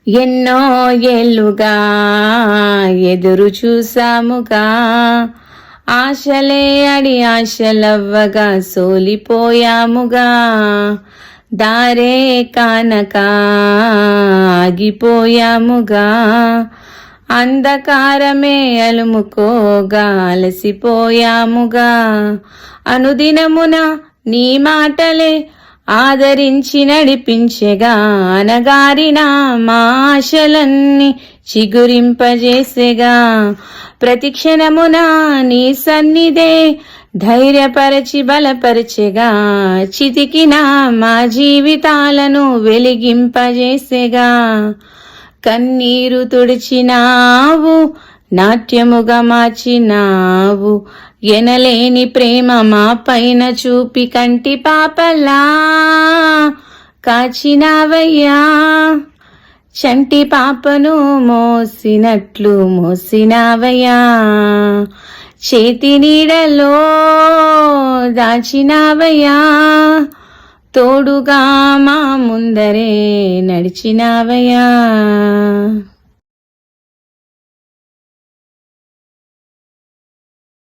ఎన్నో ఏళ్ళుగా ఎదురు చూసాముగా, ఆశలే అడి ఆశలవ్వగా సోలిపోయాముగా, దారే కానక ఆగిపోయాముగా, అంధకారమే అలుముకోగా అలసిపోయాముగా, అనుదినమున నీ మాటలే ఆదరించి నడిపించెగా, అనగారిన మా ఆశలన్నీ చిగురింపజేసెగా, ప్రతి క్షణమున నీ సన్నిధే ధైర్యపరచి బలపరచెగా, చితికిన మా జీవితాలను వెలిగింపజేసెగా, కన్నీరు తుడిచినావు, నాట్యముగా మార్చినావు, ఎనలేని ప్రేమ మా పైన చూపి కంటి పాపలా కాచినావయ్యా, చంటి పాపను మోసినట్లు మోసినావయ్యా, చేతి నీడలో దాచినావయ్యా, తోడుగా మా ముందరే నడిచినావయ్యా.